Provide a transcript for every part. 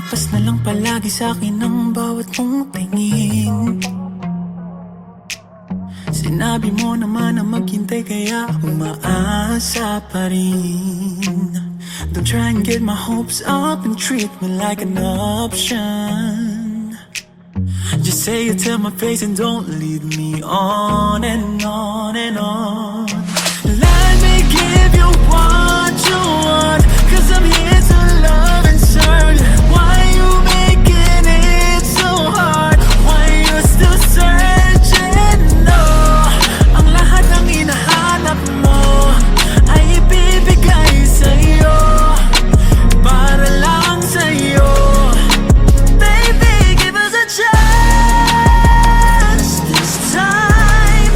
Lalagpas na lang palagi sa'kin ang bawat mong tingin. Sinabi mo naman na maghintay kaya umaasa pa rin. Don't try and get my hopes up and treat me like an option. Just say it to my face and don't lead me on and on and on. Let me give you what you want, 'cause I'm here to love and serve. Why you making it so hard? Why you still searching? No, ang lahat ng hinahanap mo ay ibibigay sa'yo, para lang sa'yo. Baby, give us a chance this time.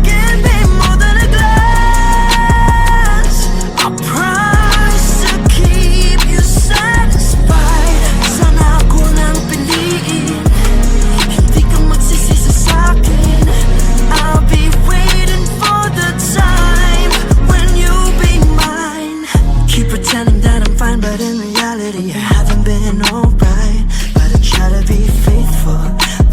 Give me more than a glance. I promise to keep you satisfied. Sana ako nang piliin, hindi ka magsisisi sa'kin. I'll be waiting for the time when you'll be mine. Keep pretending that I'm fine, but in reality I haven't been alright. But I try to be faithful,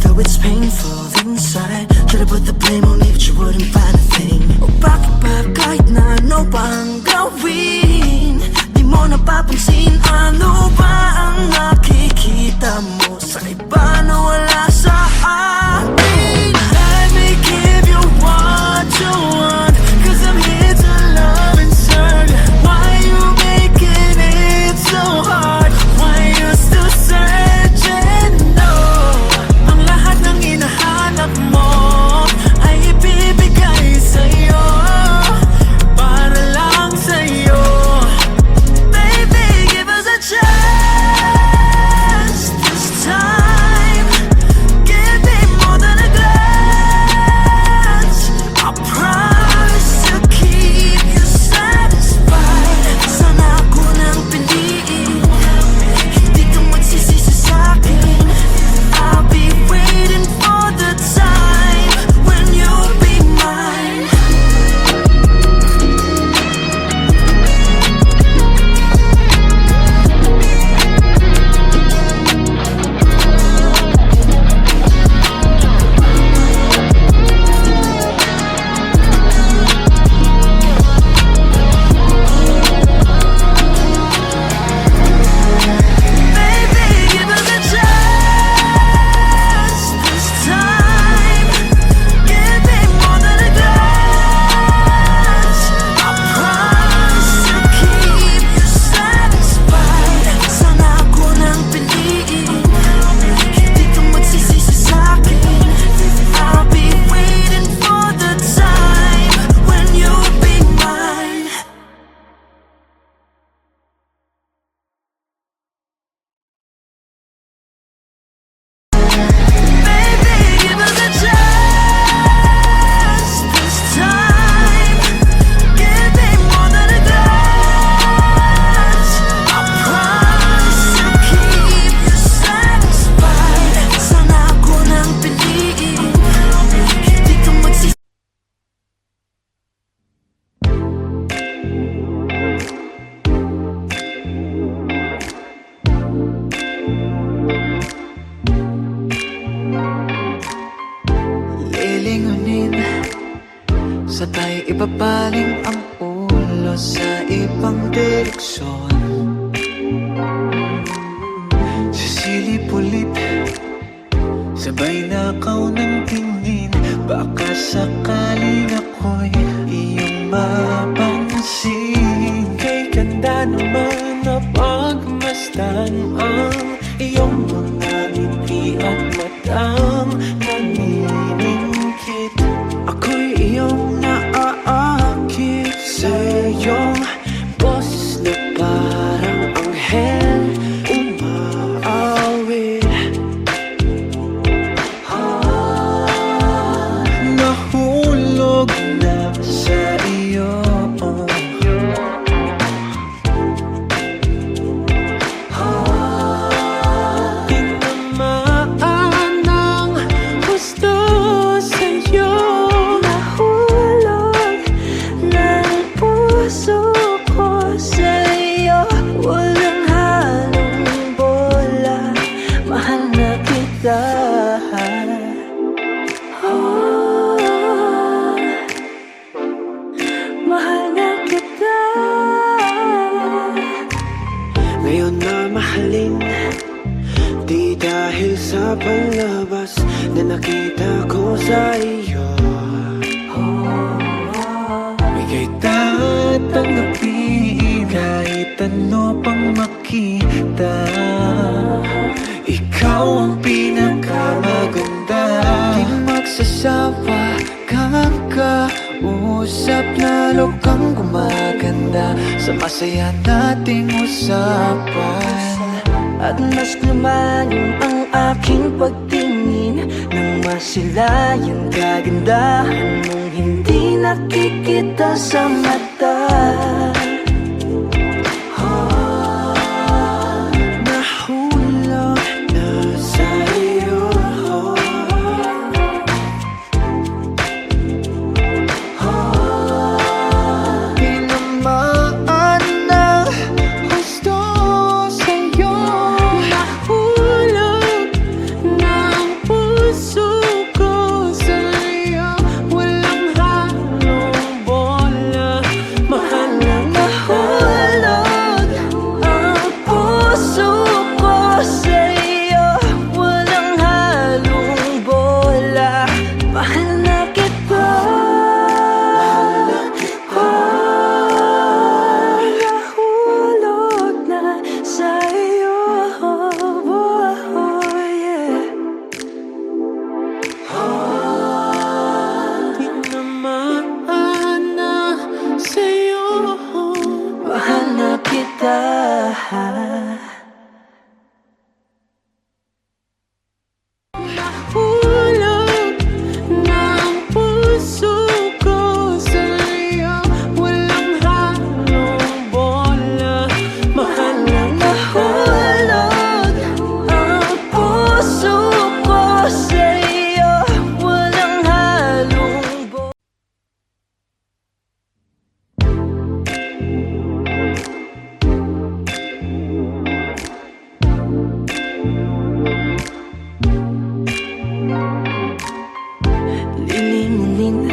though it's painful inside. Try to put the blame on me, but you wouldn't find a thing. O bakit ba kahit na ano bang gawin, di mo napapansin? Ano ba ang nakikita mo sa iba na wala sa akin? Let me give you what you want, 'cause I'm here to love and serve. Why you making it so hard? Why you still searching? No, ang lahat ng hinahanap mo ay ibibigay sa'yo, para lang sa'yo. Baby, give us a chance this time. Give me more than a glance. I promise to keep you satisfied. Sana ako nang piliin, hindi ka magsisisi sa'kin. I'll be waiting for the time when you'll be mine. Baby, give us a chance this time. Give me more than a glance. I promise to keep you satisfied. Sana ako nang piliin, hindi ka magsisisi sa'kin. I'll be waiting for the time when you'll be mine. Baby, give us a chance this time. Give me more than a glance. I promise to keep you satisfied. Sana ako nang piliin, hindi ka magsisisi. Lilingunin, sabay ibabaling ang ulo sa ibang direksyon. Sisilip-ulip, sabay nakaw ng tingin. Baka sakaling ako'y iyong mapansin. Kay ganda naman na pagmasdan ang iyong mga ngiti at matang naniningkit. Ako'y iyong naaakit sa iyong boses na parang anghel umaawit. Nahulog Oh, mahal na kita. Ngayon na mahalin, di dahil sa palabas na nakita ko sa iyo. Bigay tatanggapin kahit ano pang makita. Ikaw ang pinakamaganda. Di magsasawa kang kausap, lalo kang gumaganda sa masaya nating usapan. At mas lumalim ang aking pagtingin nang masilayan kagandahan mong hindi nakikita sa mata. Nahulog na sa'yo. Tinamaan ng gusto sa'yo. Nahulog na ang puso ko sa'yo. Walang halong bola. Mahal na nahulog ang puso ko sa'yo. Walang halong bola. Mahal na kita. Nahulog na sa'yo. Tinamaan na sa'yo. Mahal na kita. Nahulog na ang puso ko sa'yo. Walang halong bola. Mahal na nahulog ang puso ko sa'yo. Walang halong bola. Lilingunin,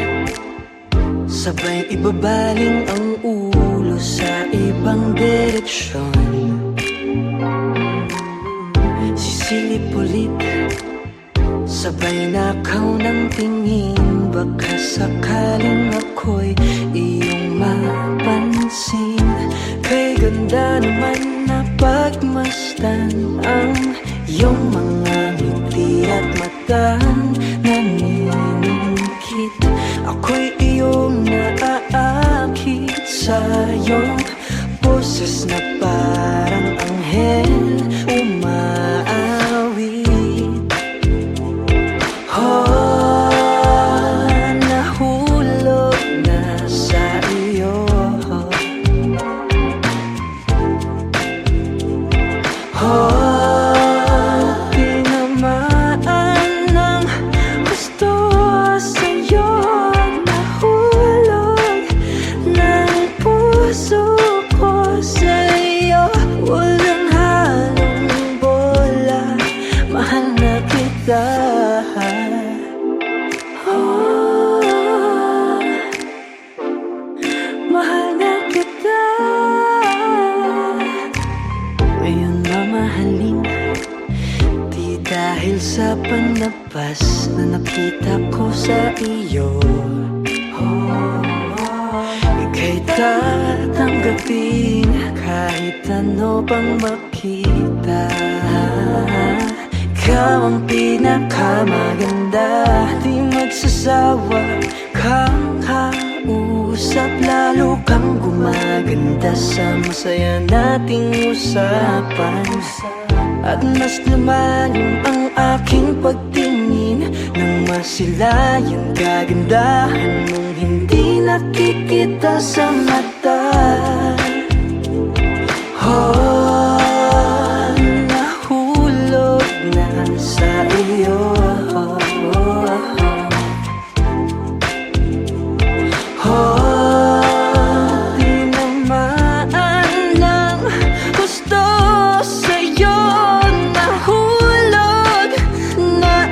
sabay ibabaling ang ulo sa ibang direksyon. Sisilip ulit, sabay nakaw ng tingin. Baka sakaling ako'y iyong mapansin. Kay ganda naman na pagmasdan ang iyong mga ngiti at matang naniningkit. Ako'y iyong naaakit sa iyong boses na parang anghel umaawit. Nahulog na sa iyo. Tinamaan ng gusto sa'yo. Nahulog ng puso ko sa'yo. Walang halong bola. Mahal na kita. Mahal na kita. Ngayon mamahalin, di dahil sa panlabas na nakita ko sa iyo. Ika'y tatanggapin kahit ano pang makita. Ikaw ang pinakamaganda. Di magsasawa kang kausap, lalo kang gumaganda sa masaya nating usapan. At mas lumalim ang aking pagtingin nang masilayan kagandahan mong hindi nakikita sa mata. Nahulog na sa iyo. Tinamaan ng gusto sa'yo. Nahulog na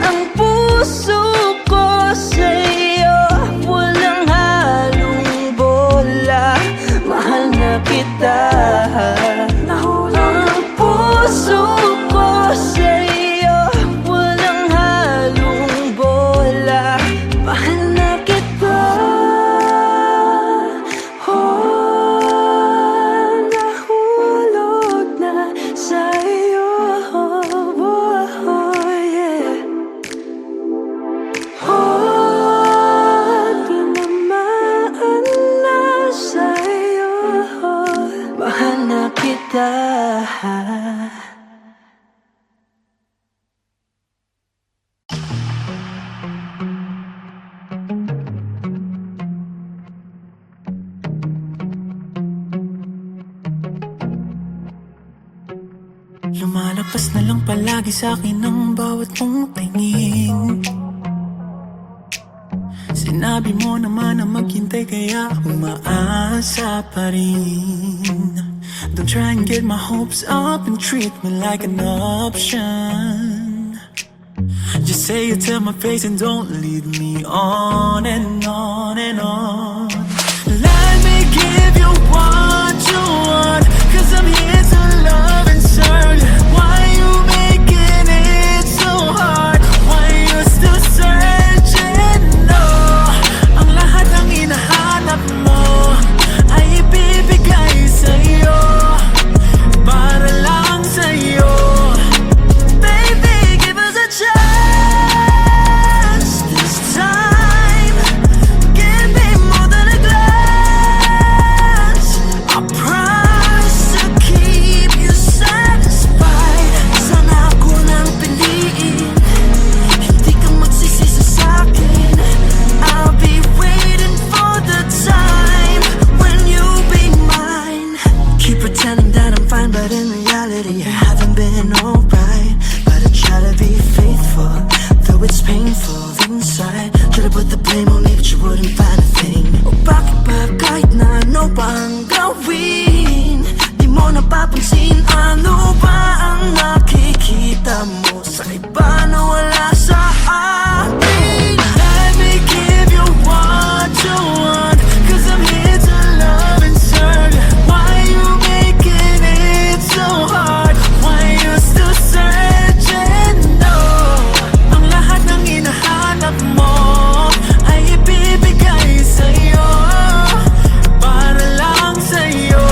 Lakas na lang palagi sa'kin ang bawat mong tingin. Sinabi mo naman na maghintay kaya umaasa pa rin. Don't try and get my hopes up and treat me like an option. Just say it to my face and don't lead me on and on and on. Let me give you what you want, 'cause I'm here to love and serve. Why you making it so hard? Why you still searching? No, ang lahat ng hinahanap mo ay ibibigay sa'yo, para lang sa'yo. Baby, give us a chance this time. Give me more than a glance. I promise to keep you satisfied. Sana ako nang piliin, hindi ka magsisisi sa'kin. I'll be waiting for the time when you'll be mine. Keep pretending that I'm fine, but in reality I haven't been alright. But I try to be faithful, though it's painful inside. Try to put the blame on me, but you wouldn't find a thing. O bakit ba kahit na ano pa ang gawin, di mo napapansin ano ba ang nakikita mo sa iba na wala sa akin? Let me give you what you want, 'cause I'm here to love and serve. Why you making it so hard? Why you still searching? No, ang lahat ng hinahanap mo ay ibibigay sa'yo, para lang sa'yo.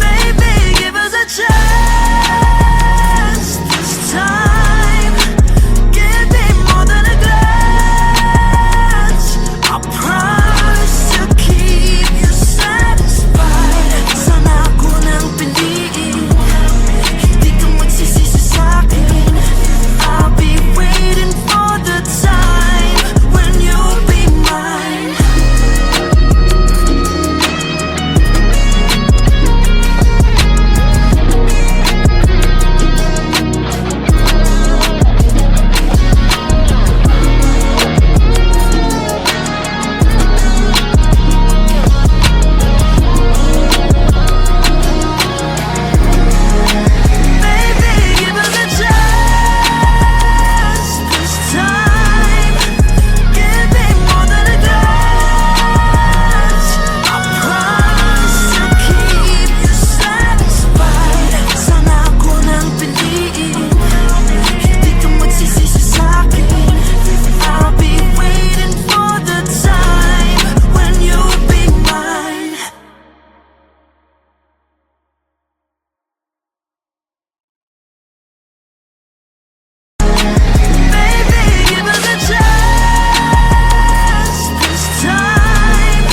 Baby, give us a chance this time. Give me more than a glance. I promise to keep you satisfied. Sana ako nang piliin, hindi ka magsisisi sa'kin. I'll be waiting for the time when you'll be mine. Baby, give us a chance this time. Give me more than a glance. I promise to keep you satisfied. Sana ako nang piliin, hindi ka magsisisi sa'kin. I'll be waiting for the time when you'll be mine. Baby, give us a chance this time.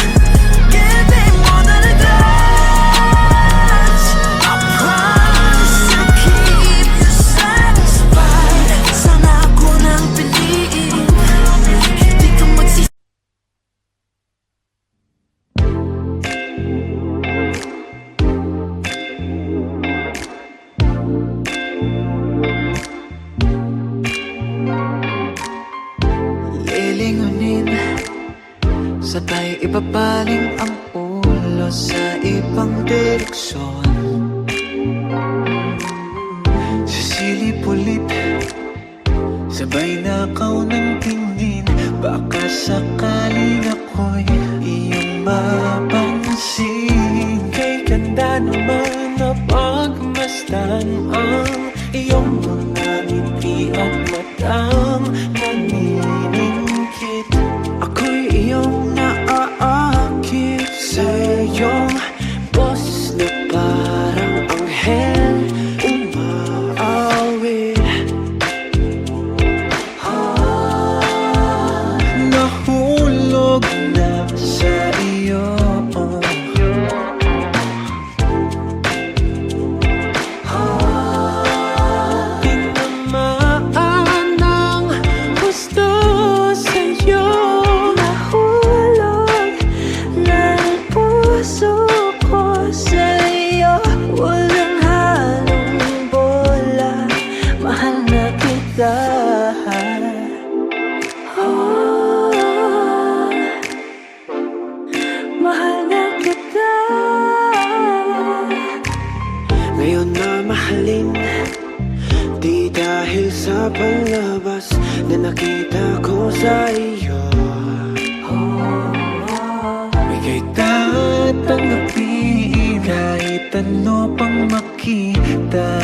Give me more than a glance. I promise to keep you satisfied. Sana ako nang piliin, hindi ka magsisisi. Lilingunin, sabay ibabaling ang ulo sa ibang direksyon. Sisilip ulit, sabay nakaw ng tingin. Baka sakaling ako'y iyong mapansin. Kay ganda naman na pagmasdan ang iyong mga ngiti at matang naniningkit. Ako'y iyong naaakit sa iyong boses na parang anghel umaawit. Nahulog na sa iyo. Tinamaan ng gusto nakita ko sa iyo. Bigay tatanggapin kahit ano pang makita.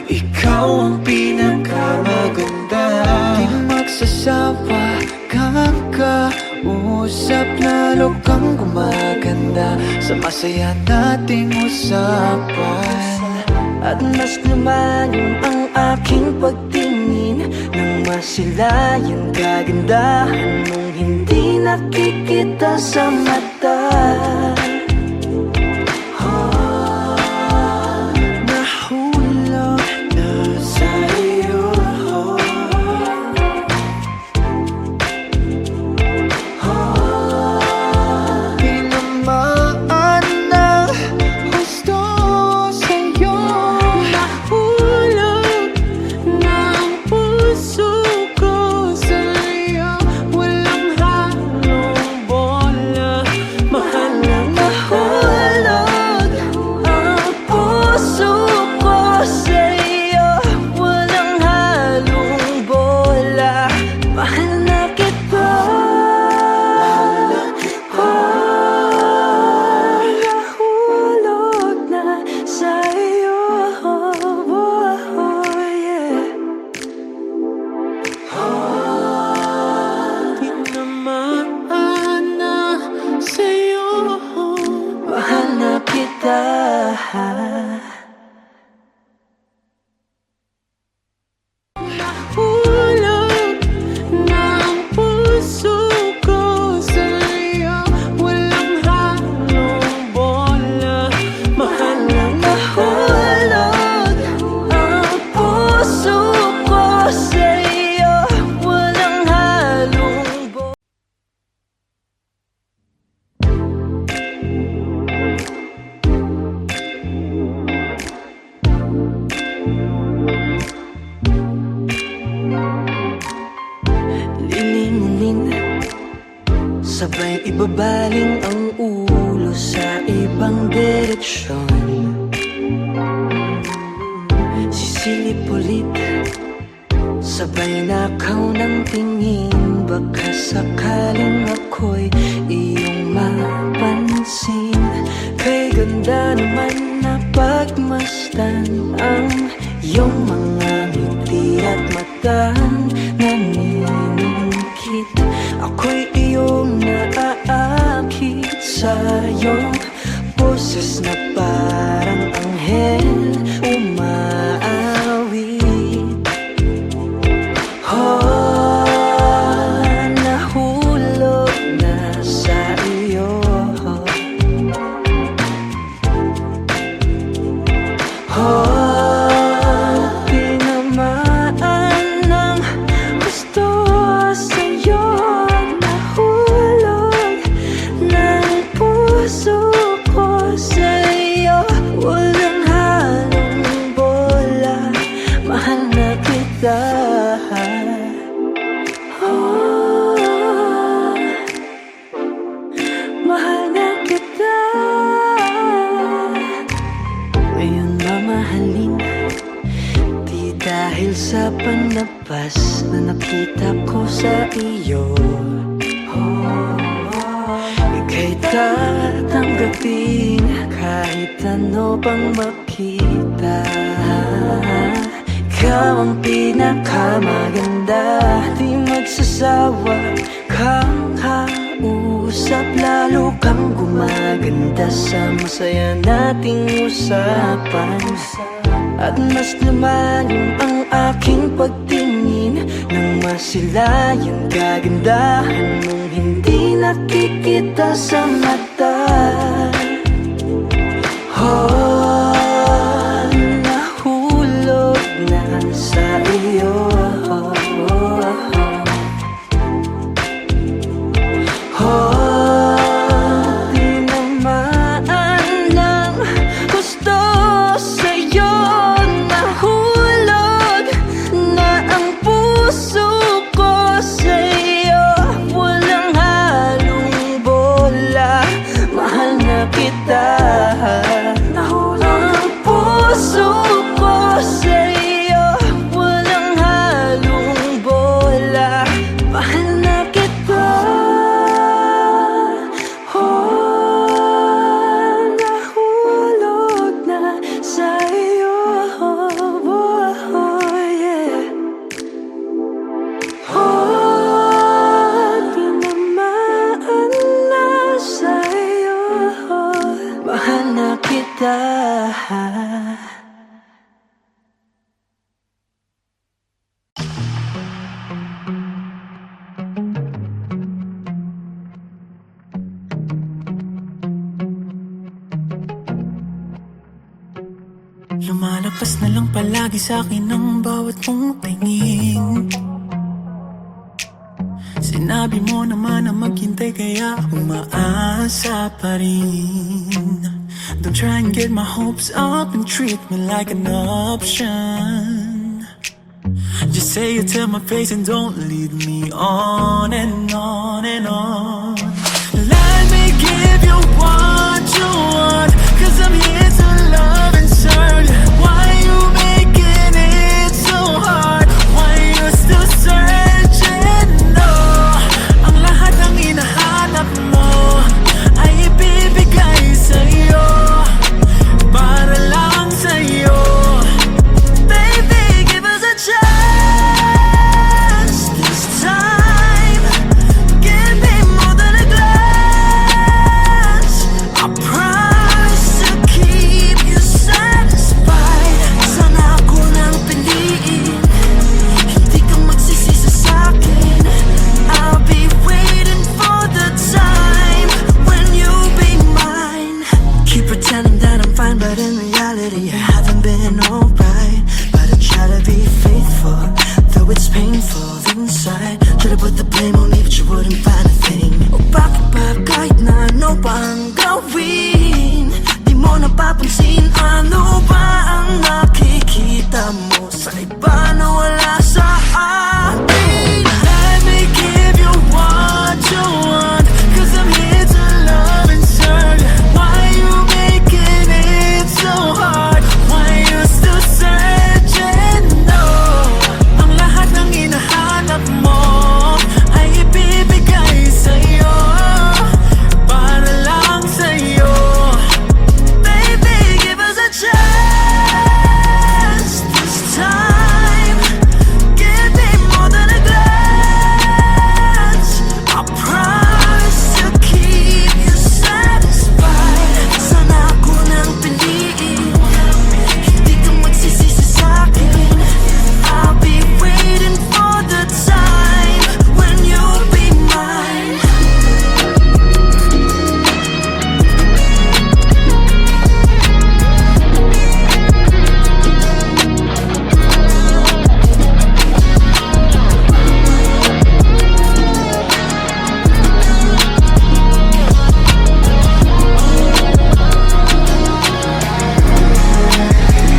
Ikaw ang pinakamaganda. Di magsasawa kang kausap, lalo kang gumaganda sa masaya nating usapan. At mas lumalim ang aking pagtingin nang masilayan kagandahan mong hindi nakikita sa mata. Nahulog na sa'yo. Tinamaan ng gusto sa'yo. Nahulog na ang puso ko sa'yo. Walang halong bola. Mahal na nahulog ang puso ko sa'yo. Walang halong bola. Mahal na kita. Nahulog na sa'yo. Tinamaan na sa'yo. Mahal na kita. Nahulog na ang puso ko sa'yo. Walang halong bola. Mahal na nahulog ang puso ko sa'yo. Walang halong bola. Lilingunin, sabay ibabaling ang ulo sa ibang direksyon. Sisilip ulit, sabay nakaw ng tingin. Baka sakaling ako'y iyong mapansin. Kay ganda naman na pagmasdan ang iyong mga ngiti at mata naniningkit. Ako'y iyong naaakit sa iyong boses na parang anghel umaawit. Nahulog na sa iyo. Tinamaan ng gusto sa'yo. Nahulog ng puso ko sa'yo. Walang halong bola. Mahal na kita. Mahal na kita. Ngayon mamahalin, di dahil sa panlabas na nakita ko sa iyo. Ika'y tatanggapin kahit ano pang makita. Ikaw ang pinakamaganda. Di magsasawa kang kausap, lalo kang gumaganda sa masaya nating usapan. At mas lumalim ang aking pagtingin nang masilayan kagandahan mong hindi nakikita sa mata. Nahulog na sa iyo. Tinamaan ng gusto sa'yo. Nahulog na ang puso ko sa'yo. Walang halong bola. Mahal na kita. Nahulog Lampas na lang palagi sa'kin ang bawat mong tingin. Sinabi mo naman na maghintay kaya umaasa pa rin. Don't try and get my hopes up and treat me like an option. Just say it to my face and don't lead me on and on and on. Let me give you what you want, 'cause I'm here to love and serve. Why you making it so hard? Why you still searching? No, ang lahat ng hinahanap mo ay ibibigay sa'yo, para lang sa'yo. Baby, give us a chance this time. Give me more than a glance. I promise to keep you satisfied. Sana ako nang piliin, hindi ka magsisisi sa'kin. I'll be waiting for the time when you'll be mine. Keep pretending that I'm fine, but in reality I haven't been alright. But I try to be faithful, though it's painful inside. Try to put the blame on me, but you wouldn't find a thing. O bakit ba kahit na ano pa ang gawin, di mo napapansin? Ano ba ang nakikita mo sa iba na wala sa akin? Let me give you what you want, 'cause I'm here to love and serve. Why you making it so hard? Why you still searching? No, ang lahat ng hinahanap mo ay ibibigay sa'yo, para lang sa'yo. Baby, give us a chance this time. Give me more than a glance. I promise to keep you satisfied. Sana ako nang piliin, hindi ka magsisisi sa'kin. I'll be waiting for the time when you'll be mine.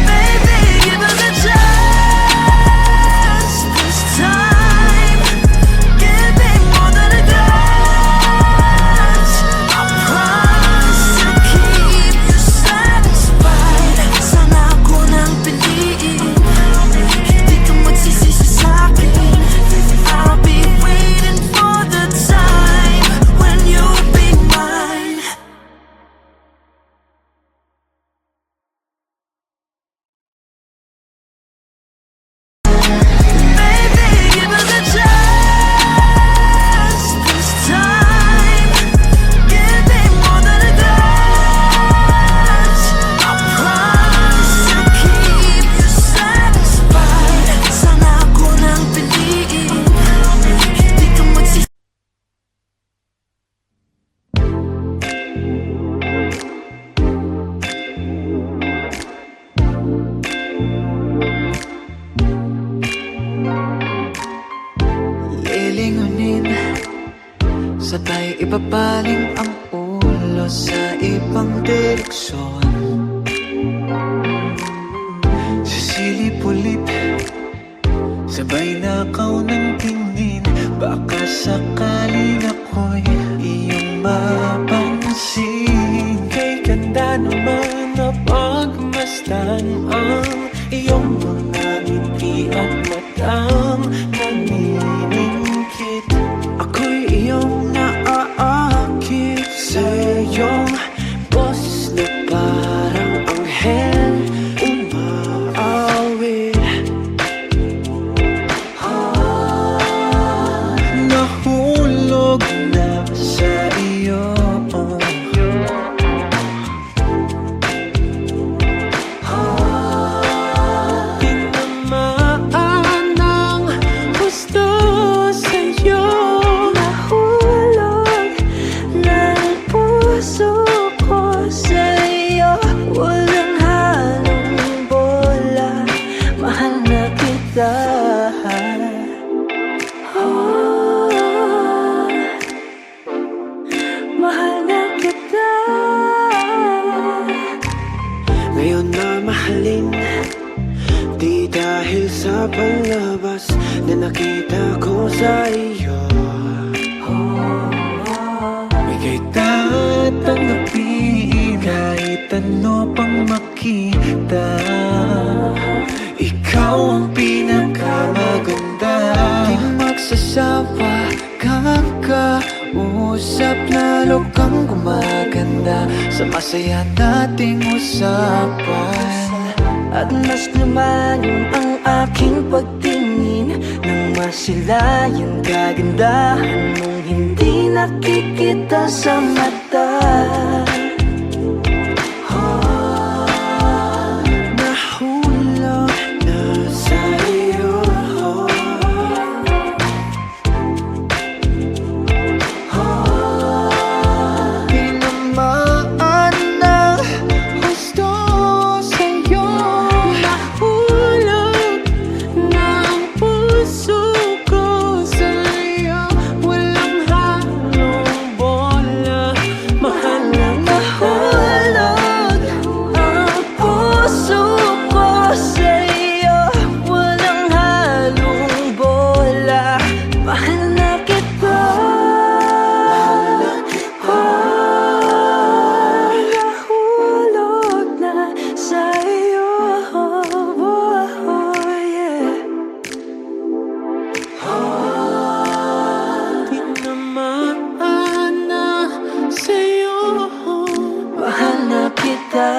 Baby, give us a chance this time. Give me more than a glance. I promise to keep you satisfied. Sana ako nang piliin, hindi ka magsisisi sa'kin. I'll be waiting for the time when you'll be mine. Baby, give us a chance this time. Give me more than a glance. I promise to keep you satisfied. Sana ako nang piliin, hindi ka magsisisi. Lilingunin, sabay ibabaling ang ulo sa ibang direksyon. Sisilip-ulip, sabay nakaw ng tingin. Baka sakaling ako'y iyong mapansin. Kay ganda naman na pagmasdan ang iyong mga ngiti at matang naniningkit. Ako'y iyong naaakit sa iyong boses na parang anghel umaawit. ako sa iyo. Bigay tatanggapin kahit ano pang makita. Ikaw ang pinakamaganda. Di magsasawa kang kausap, lalo kang gumaganda sa masaya nating usapan. At mas lumalim ang aking pagtingin nang masilayan kagandahan mong hindi nakikita sa mata. Nahulog na sa'yo. Tinamaan ng gusto sa'yo. Nahulog na ang puso ko sa'yo. Walang halong bola, mahal na kita. Nahulog ang puso ko sa'yo. Walang halong bola, mahal na kita. Nahulog na sa'yo, yeah. Tinamaan na sa'yo. Mahal na kita.